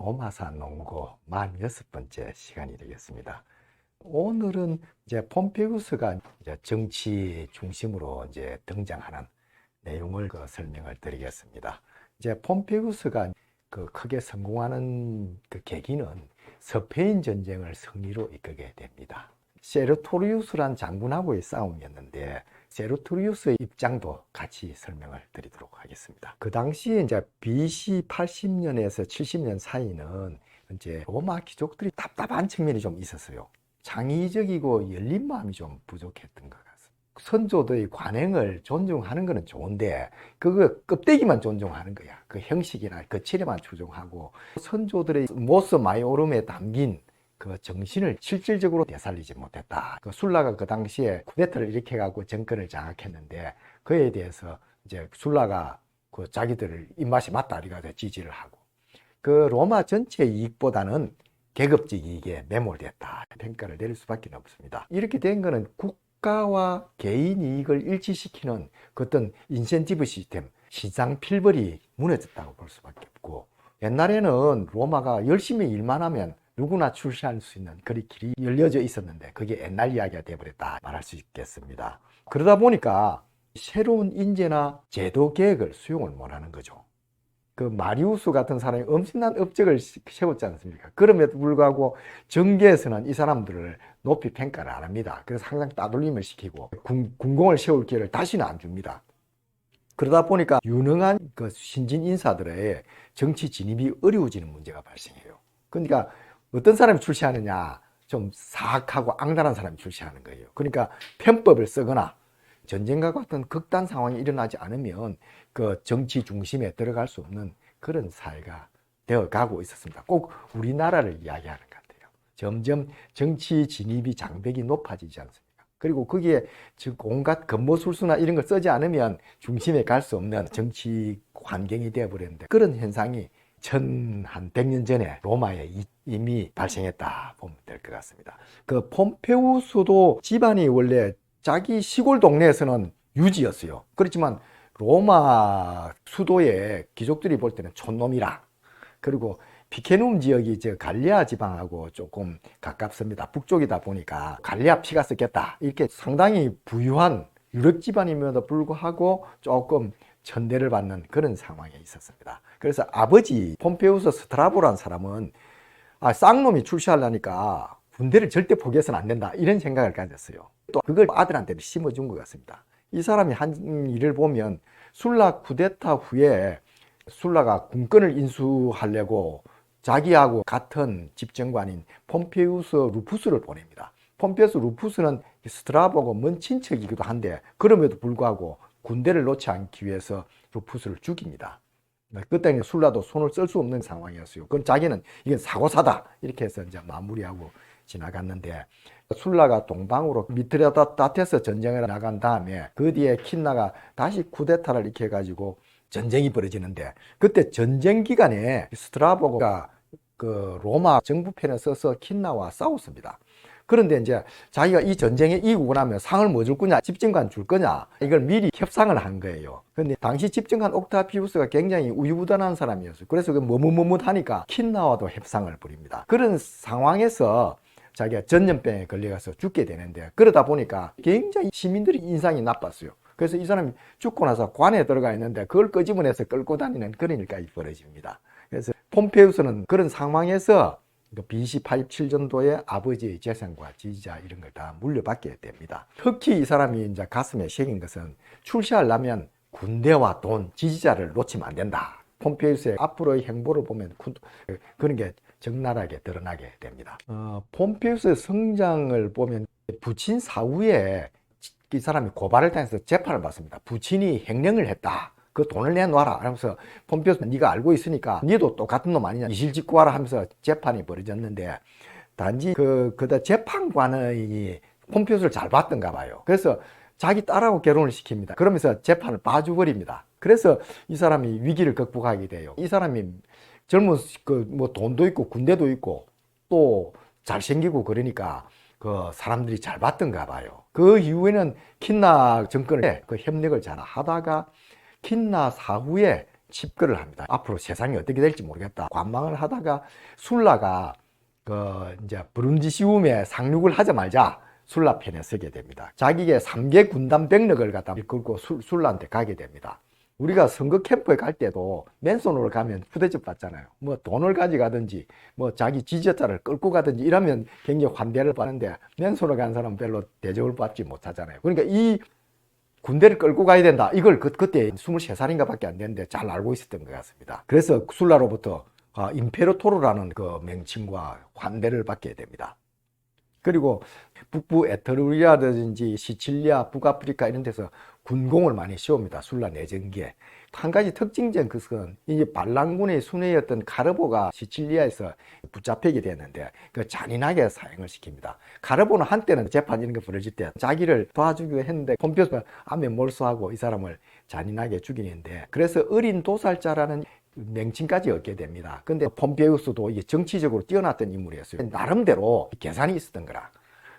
로마사 농구 46번째 시간이 되겠습니다. 오늘은 이제 폼페이우스가 이제 정치 중심으로 이제 등장하는 내용을 설명을 드리겠습니다. 이제 폼페이우스가 크게 성공하는 계기는 스페인 전쟁을 승리로 이끌게 됩니다. 세르토리우스란 장군하고의 싸움이었는데 세르토리우스의 입장도 같이 설명을 드리도록 하겠습니다. 그 당시에 이제 BC 80년에서 70년 사이는 이제 로마 귀족들이 답답한 측면이 좀 있었어요. 창의적이고 열린 마음이 좀 부족했던 것 같습니다. 선조들의 관행을 존중하는 것은 좋은데 그거 껍데기만 존중하는 거야. 그 형식이나 그 체례만 추종하고 선조들의 모스 마이오름에 담긴 그 정신을 실질적으로 되살리지 못했다. 술라가 그 당시에 쿠데타를 일으켜가고 정권을 장악했는데 그에 대해서 이제 술라가 자기들을 입맛이 맞다 이래가지고 지지를 하고 그 로마 전체 이익보다는 계급적 이익에 매몰됐다. 평가를 내릴 수밖에 없습니다. 이렇게 된 거는 국가와 개인 이익을 일치시키는 그 어떤 인센티브 시스템, 시장 필벌이 무너졌다고 볼 수밖에 없고 옛날에는 로마가 열심히 일만 하면 누구나 출세할 수 있는 그런 길이 열려져 있었는데 그게 옛날 이야기가 되어버렸다 말할 수 있겠습니다. 그러다 보니까 새로운 인재나 제도 계획을 수용을 못하는 거죠. 그 마리우스 같은 사람이 엄청난 업적을 세웠지 않습니까? 그럼에도 불구하고 정계에서는 이 사람들을 높이 평가를 안 합니다. 그래서 항상 따돌림을 시키고 군공을 세울 기회를 다시는 안 줍니다. 그러다 보니까 유능한 그 신진 인사들의 정치 진입이 어려워지는 문제가 발생해요. 그러니까 어떤 사람이 출세하느냐, 좀 사악하고 악랄한 사람이 출세하는 거예요. 그러니까 편법을 쓰거나 전쟁과 같은 극단 상황이 일어나지 않으면 그 정치 중심에 들어갈 수 없는 그런 사회가 되어 가고 있었습니다. 꼭 우리나라를 이야기하는 것 같아요. 점점 정치 진입이 장벽이 높아지지 않습니까? 그리고 거기에 온갖 건모술수나 이런 걸 쓰지 않으면 중심에 갈 수 없는 정치 환경이 되어버렸는데 그런 현상이 한 100년 전에 로마에 이미 발생했다 보면 될 것 같습니다. 그 폼페우스도 집안이 원래 자기 시골 동네에서는 유지였어요. 그렇지만 로마 수도의 귀족들이 볼 때는 촌놈이라. 그리고 피케눔 지역이 갈리아 지방하고 조금 가깝습니다. 북쪽이다 보니까 갈리아 피가 섞였다. 이렇게 상당히 부유한 유력 집안임에도 불구하고 조금 천대를 받는 그런 상황에 있었습니다. 그래서 아버지 폼페우스 스트라보라는 사람은 쌍놈이 출세하려니까 군대를 절대 포기해서는 안 된다 이런 생각을 가졌어요. 또 그걸 아들한테도 심어준 것 같습니다. 이 사람이 한 일을 보면 술라 쿠데타 후에 술라가 군권을 인수하려고 자기하고 같은 집정관인 폼페우스 루푸스를 보냅니다. 폼페우스 루푸스는 스트라보고 먼 친척이기도 한데 그럼에도 불구하고 군대를 놓지 않기 위해서 루푸스를 죽입니다. 그때는 술라도 손을 쓸 수 없는 상황이었어요. 그건 자기는 이건 사고사다 이렇게 해서 이제 마무리하고 지나갔는데 술라가 동방으로 미트레다테스 전쟁을 나간 다음에 그 뒤에 킨나가 다시 쿠데타를 일으켜가지고 전쟁이 벌어지는데 그때 전쟁 기간에 스트라보가 그 로마 정부편에 서서 킨나와 싸웠습니다. 그런데 이제 자기가 이 전쟁에 이기고 나면 상을 뭐 줄 거냐, 집정관 줄 거냐, 이걸 미리 협상을 한 거예요. 근데 당시 집정관 옥타피우스가 굉장히 우유부단한 사람이었어요. 그래서 머뭇머뭇하니까 킨나와도 협상을 벌입니다. 그런 상황에서 자기가 전염병에 걸려가서 죽게 되는데 그러다 보니까 굉장히 시민들이 인상이 나빴어요. 그래서 이 사람이 죽고 나서 관에 들어가 있는데 그걸 끄집어내서 끌고 다니는 그런 일까지 벌어집니다. 그래서 폼페우스는 그런 상황에서 BC 87년도에 아버지의 재산과 지지자 이런 걸 다 물려받게 됩니다. 특히 이 사람이 이제 가슴에 새긴 것은 출세하려면 군대와 돈, 지지자를 놓치면 안 된다. 폼페우스의 앞으로의 행보를 보면 그런 게 적나라하게 드러나게 됩니다. 폼페우스의 성장을 보면 부친 사후에 이 사람이 고발을 당해서 재판을 받습니다. 부친이 횡령을 했다. 그 돈을 내놓아라 하면서 폼페우스 네가 알고 있으니까 니도 똑같은 놈 아니냐 이실직고하라 하면서 재판이 벌어졌는데 단지 그다 재판관이 폼페우스를 잘 봤던가 봐요. 그래서 자기 딸하고 결혼을 시킵니다. 그러면서 재판을 봐줘버립니다. 그래서 이 사람이 위기를 극복하게 돼요. 이 사람이 젊은 뭐 돈도 있고 군대도 있고 또 잘생기고 그러니까 그 사람들이 잘 봤던가 봐요. 그 이후에는 킨나 정권을 그 협력을 잘 하다가 킨나 사후에 칩거를 합니다. 앞으로 세상이 어떻게 될지 모르겠다. 관망을 하다가 술라가 이제 브룬디시움에 상륙을 하자마자 술라 편에 서게 됩니다. 자기의 3개 군단 병력을 갖다 이끌고 술라한테 가게 됩니다. 우리가 선거 캠프에 갈 때도 맨손으로 가면 후대접 받잖아요. 뭐 돈을 가져가든지 뭐 자기 지지자를 끌고 가든지 이러면 굉장히 환대를 받는데 맨손으로 간 사람은 별로 대접을 받지 못하잖아요. 그러니까 이 군대를 끌고 가야 된다. 이걸 그때 23살인가 밖에 안 됐는데 잘 알고 있었던 것 같습니다. 그래서 술라로부터 임페르토르라는 그 명칭과 환대를 받게 됩니다. 그리고 북부 에트루리아든지 시칠리아, 북아프리카 이런 데서 군공을 많이 세웁니다. 술라 내전기에. 한 가지 특징적인 것은 이제 반란군의 순회였던 카르보가 시칠리아에서 붙잡히게 됐는데 그 잔인하게 사형을 시킵니다. 카르보는 한때는 재판 이런 거 벌어질 때 자기를 도와주기로 했는데 폼페이오스가 암에 몰수하고 이 사람을 잔인하게 죽이는데 그래서 어린 도살자라는 명칭까지 얻게 됩니다. 근데 폼페이오스도 이게 정치적으로 뛰어났던 인물이었어요. 나름대로 계산이 있었던 거라.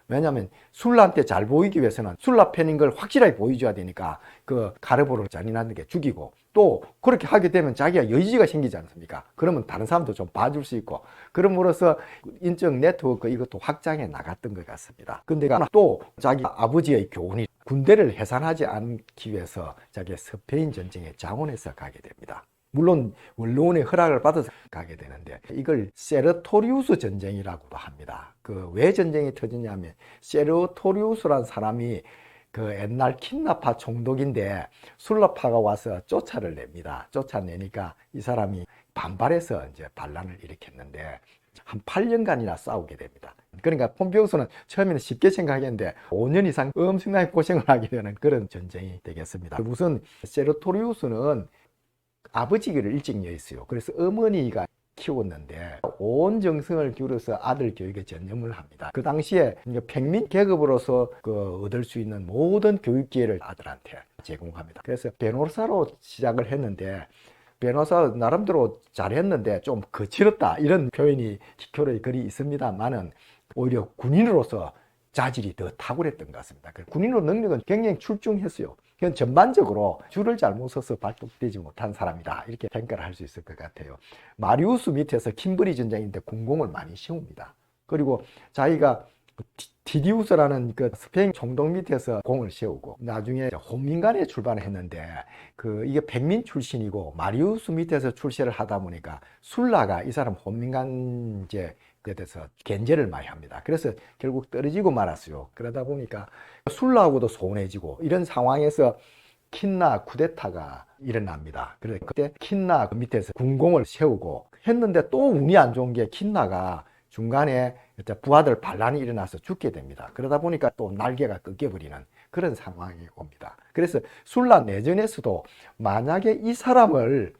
왜냐하면 술라한테 잘 보이기 위해서는 술라 편인 걸 확실하게 보여줘야 되니까 그 카르보를 잔인하게 죽이고 또 그렇게 하게 되면 자기가 여지가 생기지 않습니까? 그러면 다른 사람도 좀 봐줄 수 있고 그럼으로써 인적 네트워크 이것도 확장해 나갔던 것 같습니다. 근데 또 자기 아버지의 교훈이 군대를 해산하지 않기 위해서 자기 스페인 전쟁에 자원해서 가게 됩니다. 물론 원로원의 허락을 받아서 가게 되는데 이걸 세르토리우스 전쟁이라고도 합니다. 그 왜 전쟁이 터지냐면 세르토리우스라는 사람이 그 옛날 킨나파 총독인데 술라파가 와서 쫓아를 냅니다. 쫓아내니까 이 사람이 반발해서 이제 반란을 일으켰는데 한 8년간이나 싸우게 됩니다. 그러니까 폼페이오스는 처음에는 쉽게 생각했는데 5년 이상 엄청나게 고생을 하게 되는 그런 전쟁이 되겠습니다. 우선 세르토리우스는 아버지를 일찍 여했어요. 그래서 어머니가 키웠는데 온 정성을 기울여서 아들 교육에 전념을 합니다. 그 당시에 평민 계급으로서 얻을 수 있는 모든 교육 기회를 아들한테 제공합니다. 그래서 변호사로 시작을 했는데 변호사 나름대로 잘했는데 좀 거칠었다 이런 표현이 기표의 글이 있습니다만은 오히려 군인으로서 자질이 더 탁월했던 것 같습니다. 군인으로 능력은 굉장히 출중했어요. 그건 전반적으로 줄을 잘못 서서 발족되지 못한 사람이다 이렇게 평가를 할 수 있을 것 같아요. 마리우스 밑에서 킴브리 전쟁인데 군공을 많이 세웁니다. 그리고 자기가 티디우스라는 그 스페인 총독 밑에서 공을 세우고 나중에 혼민간에 출발을 했는데 이게 백민 출신이고 마리우스 밑에서 출세를 하다 보니까 술라가 이 사람 혼민간제 대해서 견제를 많이 합니다. 그래서 결국 떨어지고 말았어요. 그러다 보니까 술라하고도 소원해지고 이런 상황에서 킨나 쿠데타가 일어납니다. 그래서 그때 킨나 밑에서 군공을 세우고 했는데 또 운이 안 좋은 게 킨나가 중간에 부하들 반란이 일어나서 죽게 됩니다. 그러다 보니까 또 날개가 꺾여버리는 그런 상황이 옵니다. 그래서 술라 내전에서도 만약에 이 사람을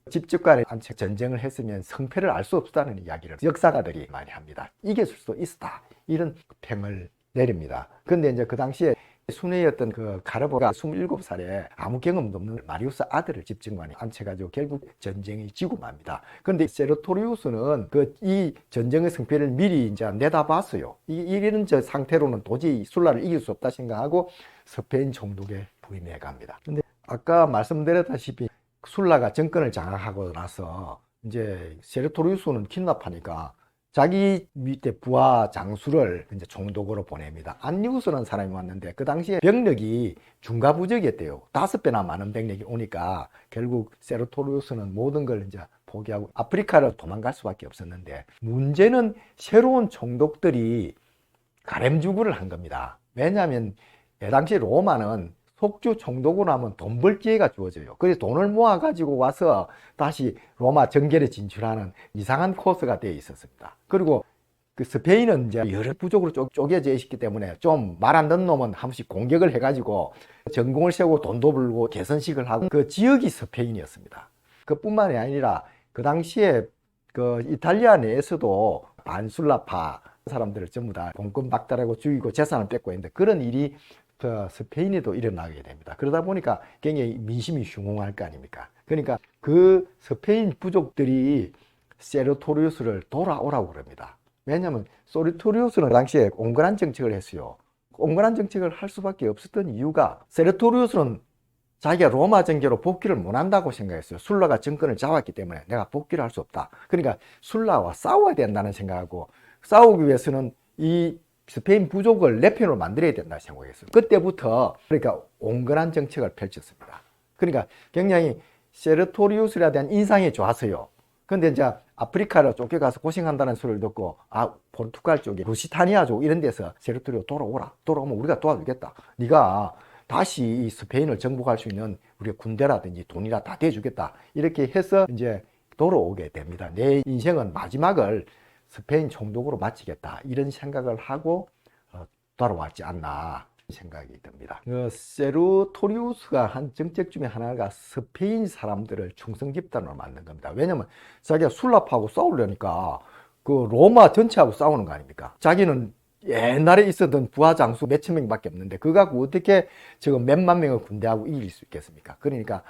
직접 간에 전쟁을 했으면 성패를 알 수 없다는 이야기를 역사가들이 많이 합니다. 이길 수도 있었다. 이런 평을 내립니다. 근데 이제 그 당시에 순회였던 그 카르보가 27살에 아무 경험도 없는 마리우스 아들을 집정관에 앉혀가지고 결국 전쟁이 지고 맙니다. 그런데 세르토리우스는 이 전쟁의 성패를 미리 이제 내다봤어요. 이런 상태로는 도저히 술라를 이길 수 없다 생각하고 스페인 총독에 부임해 갑니다. 근데 아까 말씀드렸다시피 술라가 정권을 장악하고 나서 이제 세르토리우스는 킨나파니까 자기 밑에 부하 장수를 이제 총독으로 보냅니다. 안니우스라는 사람이 왔는데 그 당시에 병력이 중과부적이었대요. 5배나 많은 병력이 오니까 결국 세르토리우스는 모든 걸 이제 포기하고 아프리카로 도망갈 수밖에 없었는데 문제는 새로운 총독들이 가렘주구를 한 겁니다. 왜냐하면 당시 로마는 속주 총독으로 하면 돈 벌 기회가 주어져요. 그래서 돈을 모아가지고 와서 다시 로마 정결에 진출하는 이상한 코스가 되어 있었습니다. 그리고 그 스페인은 이제 여러 부족으로 쪼개져 있기 때문에 좀 말 안 듣는 놈은 한 번씩 공격을 해가지고 전공을 세우고 돈도 벌고 개선식을 하고 그 지역이 스페인이었습니다. 그뿐만이 아니라 그 당시에 그 이탈리아 내에서도 반술라파 사람들을 전부 다 공권 박탈하고 죽이고 재산을 뺏고 있는데 그런 일이 스페인에도 일어나게 됩니다. 그러다 보니까 굉장히 민심이 흉흉할 거 아닙니까? 그러니까 그 스페인 부족들이 세르토리우스를 돌아오라고 그럽니다. 왜냐하면 세르토리우스는 당시에 온건한 정책을 했어요. 온건한 정책을 할 수밖에 없었던 이유가 세르토리우스는 자기가 로마 정교로 복귀를 못한다고 생각했어요. 술라가 정권을 잡았기 때문에 내가 복귀를 할 수 없다. 그러니까 술라와 싸워야 된다는 생각하고, 싸우기 위해서는 이 스페인 부족을 내 편으로 만들어야 된다 생각했어요. 그때부터 그러니까 온건한 정책을 펼쳤습니다. 그러니까 굉장히 세르토리우스에 대한 인상이 좋았어요. 근데 이제 아프리카로 쫓겨가서 고생한다는 소리를 듣고, 포르투갈 쪽에 루시타니아 쪽 이런 데서 세르토리오 돌아오라. 돌아오면 우리가 도와주겠다. 네가 다시 이 스페인을 정복할 수 있는 우리 군대라든지 돈이라 다 대주겠다. 이렇게 해서 이제 돌아오게 됩니다. 내 인생은 마지막을 스페인 총독으로 마치겠다. 이런 생각을 하고 돌아왔지 않나 생각이 듭니다. 세르토리우스가 한 정책 중에 하나가 스페인 사람들을 충성 집단으로 만든 겁니다. 왜냐면 자기가 술랍하고 싸우려니까 그 로마 전체하고 싸우는 거 아닙니까? 자기는 옛날에 있었던 부하 장수 몇천 명밖에 없는데 그거 갖고 어떻게 지금 몇만 명의 군대하고 이길 수 있겠습니까? 그러니까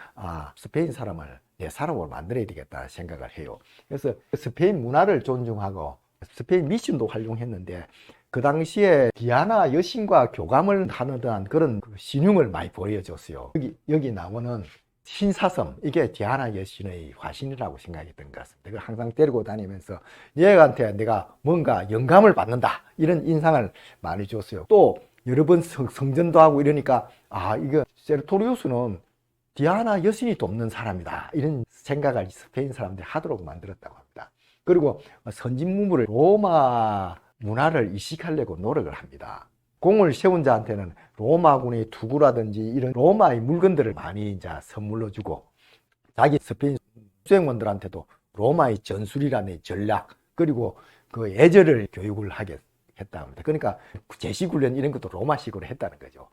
스페인 사람을 내 사람으로 만들어야 되겠다 생각을 해요. 그래서 스페인 문화를 존중하고 스페인 미션도 활용했는데, 그 당시에 디아나 여신과 교감을 하는 그런 신용을 많이 보여줬어요. 여기 나오는 신사섬, 이게 디아나 여신의 화신이라고 생각했던 것 같습니다. 그걸 항상 데리고 다니면서 얘한테 내가 뭔가 영감을 받는다, 이런 인상을 많이 줬어요. 또 여러 번 성전도 하고 이러니까 이거 세르토리우스는 디아나 여신이 돕는 사람이다, 이런 생각을 스페인 사람들이 하도록 만들었다고 합니다. 그리고 선진문물을 로마 문화를 이식하려고 노력을 합니다. 공을 세운 자한테는 로마군의 투구라든지 이런 로마의 물건들을 많이 이제 선물로 주고, 자기 스페인 수행원들한테도 로마의 전술이라는 전략, 그리고 그 예절을 교육을 하게 했다고 합니다. 그러니까 제시훈련 이런 것도 로마식으로 했다는 거죠.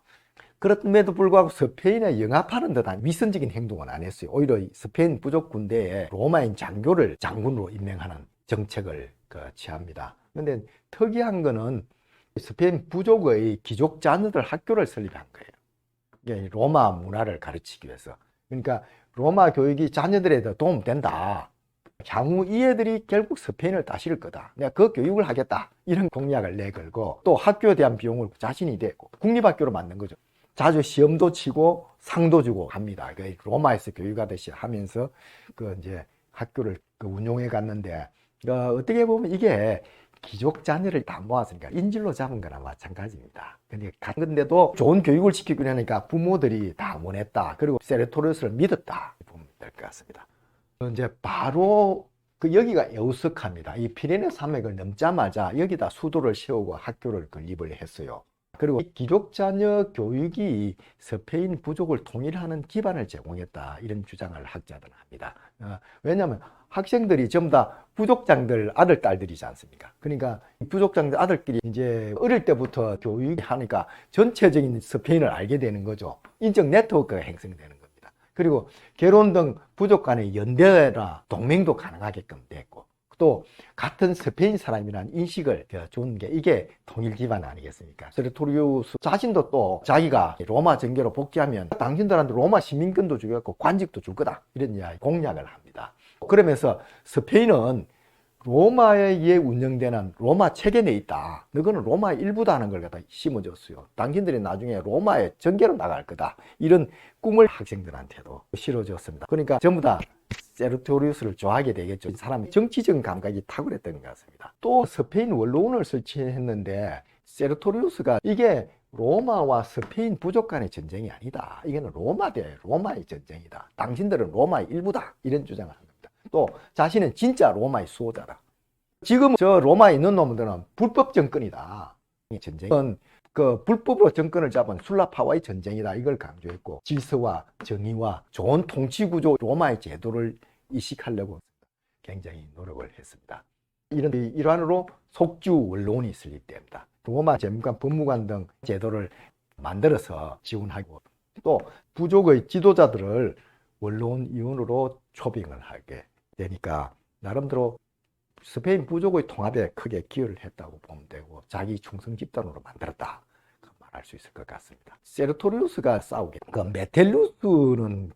그럼에도 불구하고 스페인에 영합하는 듯한 위선적인 행동은 안 했어요. 오히려 스페인 부족 군대에 로마인 장교를 장군으로 임명하는 정책을 취합니다. 그런데 특이한 거는 스페인 부족의 귀족 자녀들 학교를 설립한 거예요. 로마 문화를 가르치기 위해서. 그러니까 로마 교육이 자녀들에도 도움된다. 향후 이 애들이 결국 스페인을 다스릴 거다. 내가 그 교육을 하겠다. 이런 공약을 내걸고, 또 학교에 대한 비용을 자신이 대고 국립학교로 만든 거죠. 자주 시험도 치고 상도 주고 합니다. 로마에서 교육하듯이 하면서 이제 학교를 운용해 갔는데, 어떻게 보면 이게 귀족 자녀를 다 모았으니까 인질로 잡은 거나 마찬가지입니다. 근데도 좋은 교육을 시키기 하니까 부모들이 다 원했다. 그리고 세르토리우스를 믿었다. 보면 될 것 같습니다. 이제 바로 여기가 에우스카입니다. 이 피레네 산맥을 넘자마자 여기다 수도를 세우고 학교를 건립을 했어요. 그리고 귀족 자녀 교육이 스페인 부족을 통일하는 기반을 제공했다, 이런 주장을 학자들은 합니다. 왜냐하면 학생들이 전부 다 부족장들 아들, 딸들이지 않습니까? 그러니까 부족장들 아들끼리 이제 어릴 때부터 교육하니까 전체적인 스페인을 알게 되는 거죠. 인적 네트워크가 형성되는 겁니다. 그리고 결혼 등 부족 간의 연대나 동맹도 가능하게끔 됐고, 또 같은 스페인 사람이라는 인식을 준 게 이게 통일 기반 아니겠습니까? 세르토리우스 자신도 또 자기가 로마 정교로 복귀하면 당신들한테 로마 시민권도 주겠고 관직도 줄 거다, 이런 이야기 공약을 합니다. 그러면서 스페인은 로마에 의해 운영되는 로마 체계내에 있다. 너희는 로마의 일부다 하는 걸 갖다 심어줬어요. 당신들이 나중에 로마의 전개로 나갈 거다. 이런 꿈을 학생들한테도 실어줬습니다. 그러니까 전부 다 세르토리우스를 좋아하게 되겠죠. 사람이 정치적인 감각이 탁월했던 것 같습니다. 또 스페인 원로원을 설치했는데, 세르토리우스가 이게 로마와 스페인 부족 간의 전쟁이 아니다. 이거는 로마의 전쟁이다. 당신들은 로마의 일부다. 이런 주장을 합니다. 또 자신은 진짜 로마의 수호자다. 지금 저 로마에 있는 놈들은 불법 정권이다. 이 전쟁은 불법으로 정권을 잡은 술라파와의 전쟁이다. 이걸 강조했고, 질서와 정의와 좋은 통치구조, 로마의 제도를 이식하려고 굉장히 노력을 했습니다. 이런 일환으로 속주 원로원이 설립됩니다. 로마 재무관, 법무관 등 제도를 만들어서 지원하고, 또 부족의 지도자들을 원로원 위원으로 초빙을 하게 되니까 나름대로 스페인 부족의 통합에 크게 기여를 했다고 보면 되고, 자기 충성 집단으로 만들었다 말할 수 있을 것 같습니다. 세르토리우스가 싸우게 메텔루스는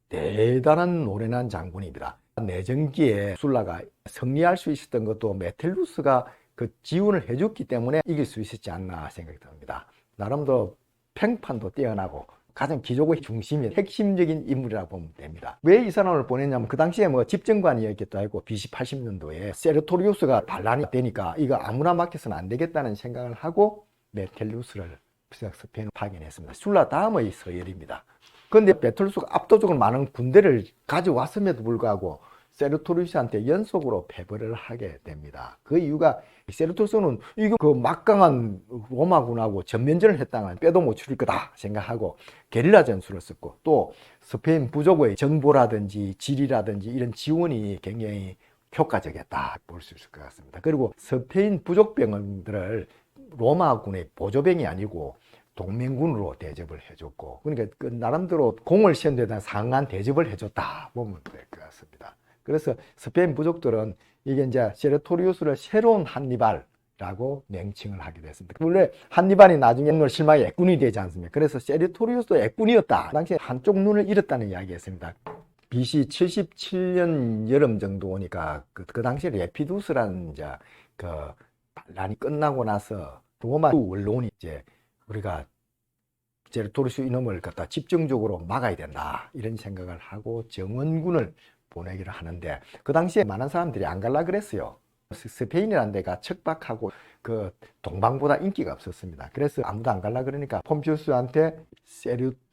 대단한 노련한 장군입니다. 내전기에 술라가 승리할 수 있었던 것도 메텔루스가 지원을 해줬기 때문에 이길 수 있었지 않나 생각이 듭니다. 나름대로 평판도 뛰어나고 가장 기조의 중심이 핵심적인 인물이라고 보면 됩니다. 왜 이 사람을 보냈냐면 그 당시에 뭐 집정관이었기도 하고 BC 80년도에 세르토리우스가 반란이 되니까 이거 아무나 맡겨서는 안 되겠다는 생각을 하고 메텔루스를 스페인을 파견했습니다. 술라 다음의 서열입니다. 그런데 메텔루스가 압도적으로 많은 군대를 가져왔음에도 불구하고 세르토리우스한테 연속으로 패배를 하게 됩니다. 그 이유가 세르토리우스는 이거 그 막강한 로마군하고 전면전을 했다면 빼도 못 추릴 거다 생각하고 게릴라 전술을 썼고 또 스페인 부족의 정보라든지 지리라든지 이런 지원이 굉장히 효과적이었다 볼 수 있을 것 같습니다. 그리고 스페인 부족병들을 로마군의 보조병이 아니고 동맹군으로 대접을 해줬고 그러니까 그 나름대로 공을 세운 데다 상한 대접을 해줬다 보면 될 것 같습니다. 그래서 스페인 부족들은 이게 이제 세르토리우스를 새로운 한니발이라고 명칭을 하게 됐습니다. 원래 한니발이 나중에 실마에 액군이 되지 않습니까? 그래서 세르토리우스도 액군이었다. 당시에 한쪽 눈을 잃었다는 이야기였습니다. BC 77년 여름 정도 오니까 그 당시에 레피두스라는 이제 그 반란이 끝나고 나서 로마 원로원이 이제 우리가 세르토리우스 이놈을 갖다 집중적으로 막아야 된다 이런 생각을 하고 정원군을 보내기를 하는데 그 당시에 많은 사람들이 안 갈라 그랬어요. 스페인이라는 데가 척박하고 그 동방보다 인기가 없었습니다. 그래서 아무도 안 갈라 그러니까 폼피우스한테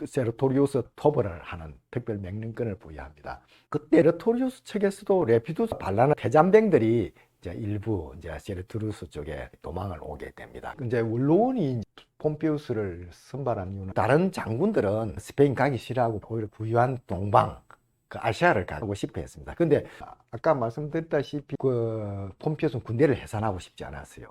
세르토리우스 토벌을 하는 특별 명령권을 부여합니다. 그때 세르토리우스 측에서도 레피두스 반란의 패잔병들이 이제 일부 이제 세르토리우스 쪽에 도망을 오게 됩니다. 이제 원로원이 폼피우스를 선발한 이유는 다른 장군들은 스페인 가기 싫어하고 오히려 부유한 동방 그 아시아를 가고 싶어 했습니다. 근데 아까 말씀드렸다시피 그 폼피우스는 군대를 해산하고 싶지 않았어요.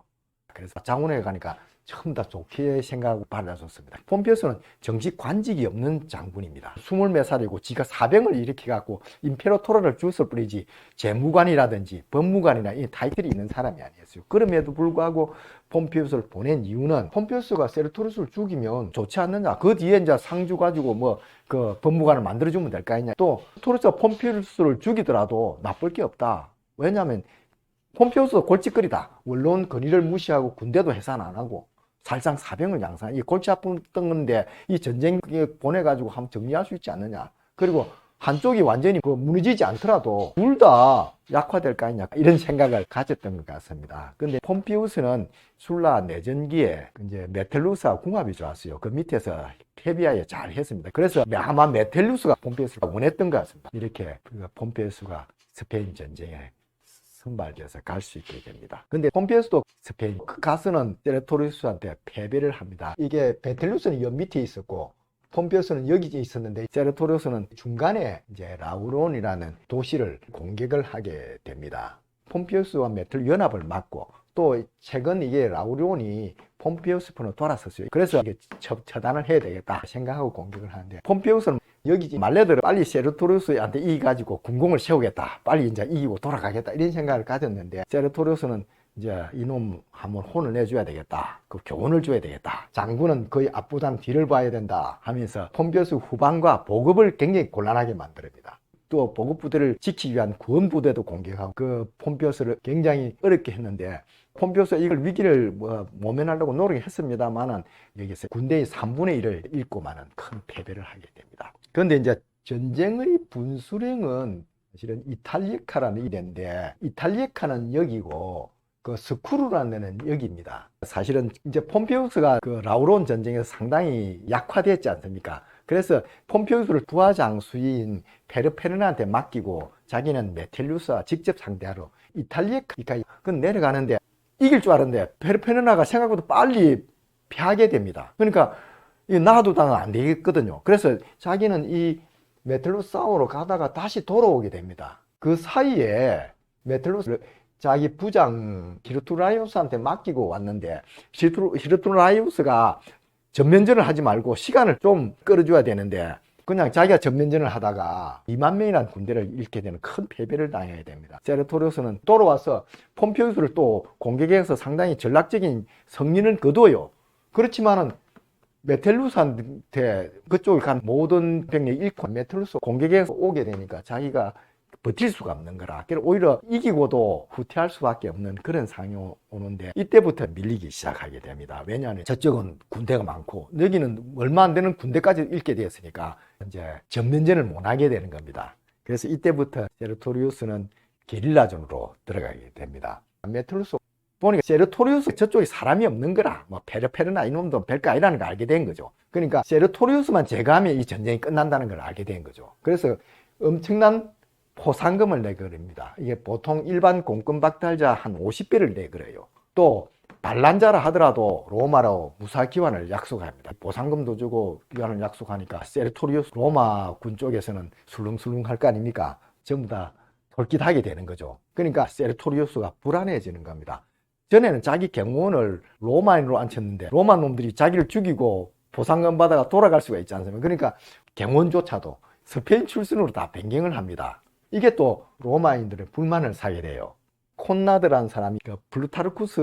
그래서 장군에 가니까 전부 다 좋게 생각하고 받아줬습니다. 폼피우스는 정식 관직이 없는 장군입니다. 20몇 살이고 지가 사병을 일으켜갖고 임페라토르를 죽였을 뿐이지 재무관이라든지 법무관이나 이 타이틀이 있는 사람이 아니었어요. 그럼에도 불구하고 폼피우스를 보낸 이유는 폼피우스가 세르토리우스를 죽이면 좋지 않느냐. 그 뒤에 이제 상주 가지고 뭐 그 법무관을 만들어주면 될 거 아니냐. 또 세르토리우스가 폼피우스를 죽이더라도 나쁠 게 없다. 왜냐하면 폼피우스도 골칫거리다. 원로원 권위를 무시하고 군대도 해산 안 하고 살상 사병을 양산. 이 골치 아픈 건데 이 전쟁에 보내가지고 한번 정리할 수 있지 않느냐. 그리고 한쪽이 완전히 무너지지 않더라도 둘 다 약화될 거 아니냐 이런 생각을 가졌던 것 같습니다. 근데 폼피우스는 술라 내전기에 이제 메텔루스와 궁합이 좋았어요. 그 밑에서 협의하에 잘 했습니다. 그래서 아마 메텔루스가 폼피우스가 원했던 것 같습니다. 이렇게 폼피우스가 스페인 전쟁에 선발돼서 갈 수 있게 됩니다. 근데 폼피우스도 스페인 가서는 세르토리우스한테 패배를 합니다. 이게 메텔루스는 여 밑에 있었고 폼피우스는 여기 있었는데 세르토리우스는 중간에 이제 라우론이라는 도시를 공격을 하게 됩니다. 폼피우스와 메텔 연합을 막고 또 최근 이게 라우론이 폼피우스 편으로 돌아섰어요. 그래서 이게 처단을 해야 되겠다 생각하고 공격을 하는데 폼피우스는 여기 말레들을 빨리 세르토리우스한테 이기가지고 군공을 세우겠다. 빨리 이제 이기고 돌아가겠다. 이런 생각을 가졌는데 세르토리우스는 이제 이놈 한번 혼을 내줘야 되겠다. 그 교훈을 줘야 되겠다. 장군은 거의 앞보다는 뒤를 봐야 된다 하면서 폼피우스 후방과 보급을 굉장히 곤란하게 만듭니다. 또 보급부대를 지키기 위한 구원부대도 공격하고 그 폼피우스를 굉장히 어렵게 했는데 폼피우스가 이걸 위기를 모면하려고 노력했습니다만은 여기서 군대의 3분의 1을 잃고 마는 큰 패배를 하게 됩니다. 그런데 이제 전쟁의 분수령은 사실은 이탈리카라는 일인데 이탈리카는 여기고 그 스쿠르라는 데는 여기입니다. 사실은 이제 폼피우스가 그 라우론 전쟁에서 상당히 약화됐지 않습니까? 그래서 폼피우스를 부하장수인 페르페르나한테 맡기고 자기는 메텔루스와 직접 상대하러 이탈리아까지 내려가는데 이길 줄 알았는데 페르페르나가 생각보다 빨리 패하게 됩니다. 그러니까 놔두다가 안 되겠거든요. 그래서 자기는 이 메텔루스 싸우러 가다가 다시 돌아오게 됩니다. 그 사이에 메텔루스를 자기 부장 히르투라이우스한테 맡기고 왔는데 히르투라이우스가 전면전을 하지 말고 시간을 좀 끌어줘야 되는데 그냥 자기가 전면전을 하다가 2만 명이라는 군대를 잃게 되는 큰 패배를 당해야 됩니다. 세르토리우스는 돌아와서 폼피우스를 또 공격해서 상당히 전략적인 승리는 거둬요. 그렇지만은 메텔루스한테 그쪽을 간 모든 병력 잃고 메텔루스 공격해서 오게 되니까 자기가 버틸 수가 없는 거라. 그래서 오히려 이기고도 후퇴할 수밖에 없는 그런 상황이 오는데 이때부터 밀리기 시작하게 됩니다. 왜냐하면 저쪽은 군대가 많고 여기는 얼마 안 되는 군대까지 잃게 되었으니까 이제 전면전을 못 하게 되는 겁니다. 그래서 이때부터 세르토리우스는 게릴라전으로 들어가게 됩니다. 메틀루스 보니까 세르토리우스 저쪽에 사람이 없는 거라, 뭐 페르페르나 이놈도 별거 아니라는 걸 알게 된 거죠. 그러니까 세르토리우스만 제거하면 이 전쟁이 끝난다는 걸 알게 된 거죠. 그래서 엄청난 포상금을 내걸입니다. 이게 보통 일반 공권박탈자 한 50배를 내걸어요. 또 반란자라 하더라도 로마로 무사기환을 약속합니다. 보상금도 주고 기환을 약속하니까 세르토리우스 로마 군 쪽에서는 술렁술렁 할 거 아닙니까? 전부 다 솔깃하게 되는 거죠. 그러니까 세르토리우스가 불안해지는 겁니다. 전에는 자기 경호원을 로마인으로 앉혔는데 로마 놈들이 자기를 죽이고 보상금 받아가 돌아갈 수가 있지 않습니까? 그러니까 경호원조차도 스페인 출신으로 다 변경을 합니다. 이게 또 로마인들의 불만을 사게 돼요. 콘라드라는 사람이 그 플루타르쿠스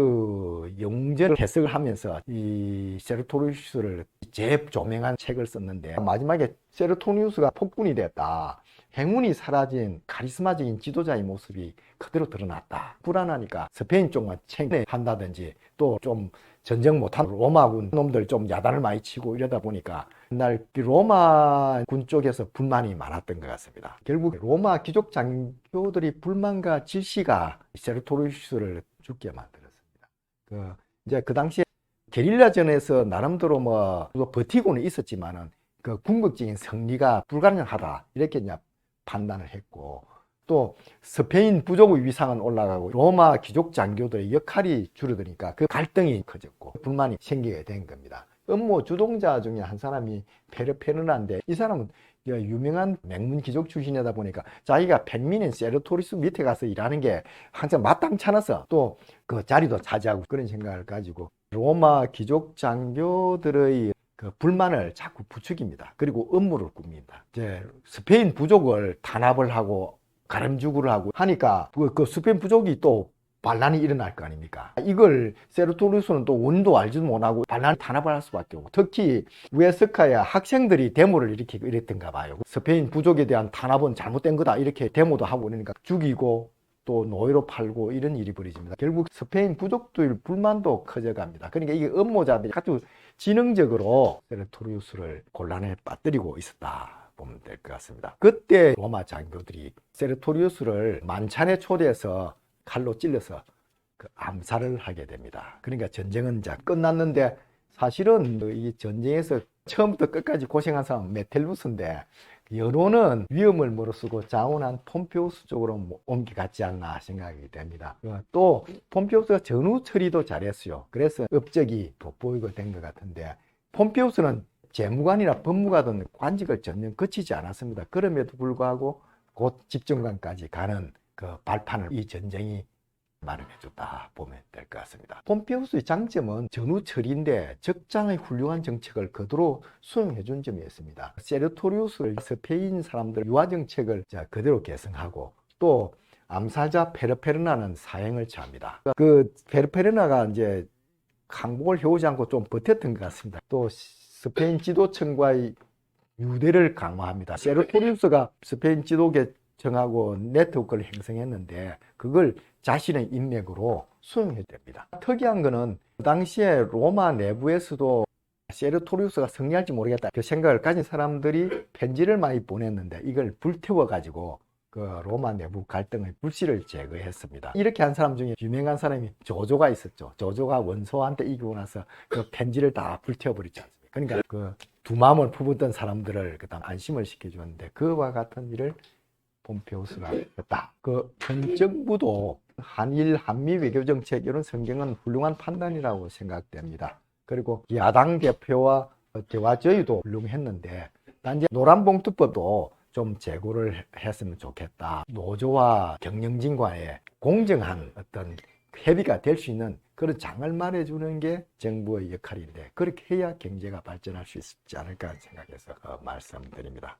영웅전을 해석을 하면서 이 세르토리우스를 재조명한 책을 썼는데 마지막에 세르토리우스가 폭군이 됐다. 행운이 사라진 카리스마적인 지도자의 모습이 그대로 드러났다. 불안하니까 스페인 쪽만 챙겨한다든지 또 좀 전쟁 못한 로마군 놈들 좀 야단을 많이 치고 이러다 보니까 옛날 로마 군 쪽에서 불만이 많았던 것 같습니다. 결국 로마 귀족 장교들이 불만과 질시가 세르토리우스를 죽게 만들었습니다. 이제 그 당시에 게릴라전에서 나름대로 뭐 버티고는 있었지만은 그 궁극적인 승리가 불가능하다 이렇게 이제 판단을 했고, 또 스페인 부족의 위상은 올라가고 로마 귀족 장교들의 역할이 줄어드니까 그 갈등이 커졌고 불만이 생기게 된 겁니다. 음모 주동자 중에 한 사람이 페르페르나인데 이 사람은 유명한 맹문 귀족 출신이다 보니까 자기가 평민인 세르토리우스 밑에 가서 일하는 게 항상 마땅찮아서 또 그 자리도 차지하고 그런 생각을 가지고 로마 귀족 장교들의 그 불만을 자꾸 부추깁니다. 그리고 음모를 꿉니다. 이제 스페인 부족을 탄압을 하고 가름주구를 하고 하니까 그 스페인 부족이 또 반란이 일어날 거 아닙니까? 이걸 세르토리우스는 또 원인도 알지도 못하고 반란 탄압을 할 수밖에 없고, 특히 우에스카야 학생들이 데모를 일으키고 이랬던가 봐요. 스페인 부족에 대한 탄압은 잘못된 거다 이렇게 데모도 하고 그러니까 죽이고 또 노예로 팔고 이런 일이 벌어집니다. 결국 스페인 부족들 불만도 커져갑니다. 그러니까 이게 음모자들이 아주 지능적으로 세르토리우스를 곤란에 빠뜨리고 있었다 보면 될 것 같습니다. 그때 로마 장교들이 세르토리우스를 만찬에 초대해서 칼로 찔러서 그 암살을 하게 됩니다. 그러니까 전쟁은 이제 끝났는데 사실은 이 전쟁에서 처음부터 끝까지 고생한 사람은 메텔루스인데 여론은 위험을 무릅쓰고 자원한 폼페우스 쪽으로 옮겨갔지 않나 생각이 됩니다. 또 폼페우스가 전후 처리도 잘했어요. 그래서 업적이 돋보이고 된 것 같은데, 폼페우스는 재무관이나 법무관은 관직을 전혀 거치지 않았습니다. 그럼에도 불구하고 곧 집정관까지 가는 그 발판을 이 전쟁이 마련해줬다 보면 될 것 같습니다. 폼페우스의 장점은 전후 처리인데 적장의 훌륭한 정책을 그대로 수행해준 점이었습니다. 세르토리우스를 스페인 사람들 유화 정책을 그대로 계승하고 또 암살자 페르페르나는 사형을 처합니다. 그 페르페르나가 이제 항복을 해오지 않고 좀 버텼던 것 같습니다. 또 스페인 지도층과의 유대를 강화합니다. 세르토리우스가 스페인 지도계층하고 네트워크를 형성했는데 그걸 자신의 인맥으로 수용해야 됩니다. 특이한 거는 그 당시에 로마 내부에서도 세르토리우스가 승리할지 모르겠다 그 생각을 가진 사람들이 편지를 많이 보냈는데 이걸 불태워 가지고 그 로마 내부 갈등의 불씨를 제거했습니다. 이렇게 한 사람 중에 유명한 사람이 조조가 있었죠. 조조가 원소한테 이기고 나서 그 편지를 다 불태워 버리지 않습니까? 그러니까 그 두 마음을 품었던 사람들을 그다음 안심을 시켜주었는데 그와 같은 일을 폼페우스가 했다. 그 현 정부도 한일 한미 외교 정책 이런 성경은 훌륭한 판단이라고 생각됩니다. 그리고 야당 대표와 대화 저희도 훌륭했는데 단지 노란봉투법도 좀 재고를 했으면 좋겠다. 노조와 경영진 간의 공정한 어떤 협의가 될 수 있는 그런 장을 마련해주는 게 정부의 역할인데 그렇게 해야 경제가 발전할 수 있지 않을까 생각해서 말씀드립니다.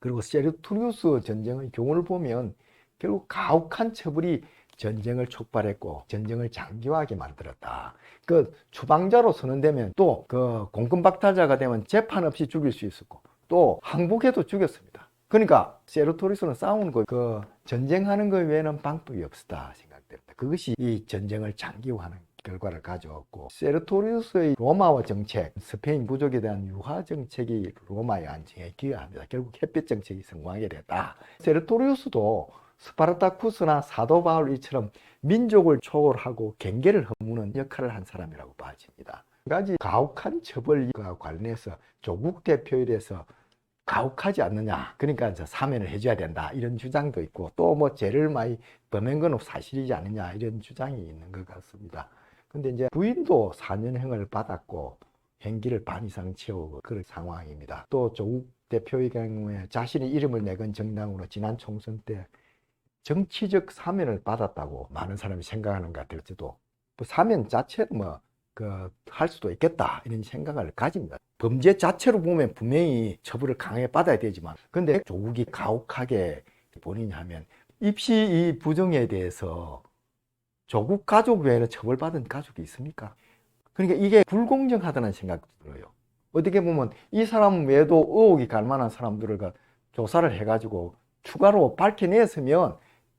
그리고 세르토리우스 전쟁의 경우를 보면 결국 가혹한 처벌이 전쟁을 촉발했고 전쟁을 장기화하게 만들었다. 그 추방자로 선언되면 또 그 공권박탈자가 되면 재판 없이 죽일 수 있었고 또 항복해도 죽였습니다. 그러니까 세르토리스는 싸우는 거, 그 전쟁하는 거 외에는 방법이 없었다 생각됩니다. 그것이 이 전쟁을 장기화하는 결과를 가져왔고, 세르토리우스의 로마와 정책, 스페인 부족에 대한 유화 정책이 로마의 안정에 기여합니다. 결국 햇빛 정책이 성공하게 됐다. 세르토리우스도 스파르타쿠스나 사도 바울이처럼 민족을 초월하고 경계를 허무는 역할을 한 사람이라고 봐집니다. 한 가지 가혹한 처벌과 관련해서 조국 대표에 대해서 가혹하지 않느냐, 그러니까 이제 사면을 해줘야 된다, 이런 주장도 있고, 또 뭐 죄를 많이 범한 건 사실이지 않느냐, 이런 주장이 있는 것 같습니다. 근데 이제 부인도 4년형을 받았고 형기를 반 이상 채우고 그런 상황입니다. 또 조국 대표의 경우에 자신이 이름을 내건 정당으로 지난 총선 때 정치적 사면을 받았다고 많은 사람이 생각하는 것 같을지도, 사면 자체는 할 수도 있겠다, 이런 생각을 가집니다. 범죄 자체로 보면 분명히 처벌을 강하게 받아야 되지만, 근데 조국이 가혹하게 본인이 하면 입시 이 부정에 대해서 조국 가족 외에는 처벌받은 가족이 있습니까? 그러니까 이게 불공정하다는 생각도 들어요. 어떻게 보면 이 사람 외에도 의혹이 갈 만한 사람들을 조사를 해가지고 추가로 밝혀냈으면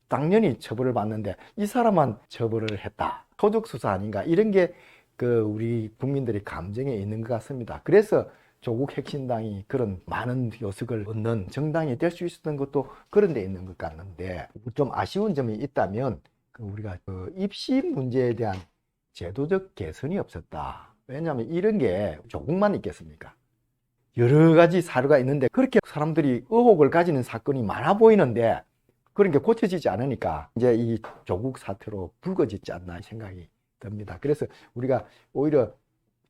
당연히 처벌을 받는데 이 사람만 처벌을 했다, 토적수사 아닌가, 이런 게 우리 국민들의 감정에 있는 것 같습니다. 그래서 조국 혁신당이 그런 많은 요석을 얻는 정당이 될 수 있었던 것도 그런 데 있는 것 같는데, 좀 아쉬운 점이 있다면 우리가 입시 문제에 대한 제도적 개선이 없었다. 왜냐하면 이런 게 조국만 있겠습니까? 여러 가지 사례가 있는데 그렇게 사람들이 의혹을 가지는 사건이 많아 보이는데 그런 게 고쳐지지 않으니까 이제 이 조국 사태로 불거지지 않나 생각이 듭니다. 그래서 우리가 오히려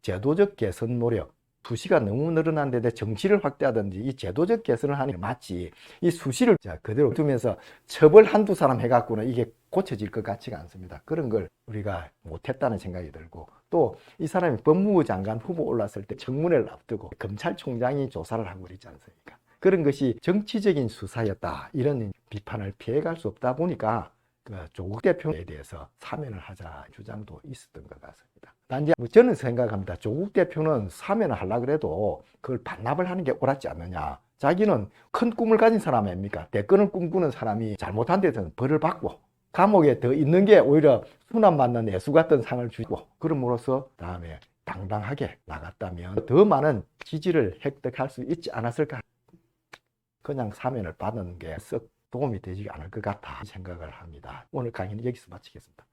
제도적 개선 노력, 수시가 너무 늘어난 데 정치를 확대하든지 이 제도적 개선을 하는 게 맞지, 이 수시를 그대로 두면서 처벌 한두 사람 해갖고는 이게 고쳐질 것 같지가 않습니다. 그런 걸 우리가 못했다는 생각이 들고, 또 이 사람이 법무부 장관 후보 올랐을 때 청문회를 앞두고 검찰총장이 조사를 하고 그러지 않습니까? 그런 것이 정치적인 수사였다, 이런 비판을 피해갈 수 없다 보니까 조국 대표에 대해서 사면을 하자 주장도 있었던 것 같습니다. 단지 저는 생각합니다. 조국 대표는 사면을 하려고 해도 그걸 반납을 하는 게 옳았지 않느냐. 자기는 큰 꿈을 가진 사람 아닙니까? 대권을 꿈꾸는 사람이 잘못한 데서는 벌을 받고 감옥에 더 있는 게 오히려 순환받는 예수 같은 상을 주고, 그럼으로써 다음에 당당하게 나갔다면 더 많은 지지를 획득할 수 있지 않았을까. 그냥 사면을 받는 게 썩 도움이 되지 않을 것 같아 생각을 합니다. 오늘 강의는 여기서 마치겠습니다.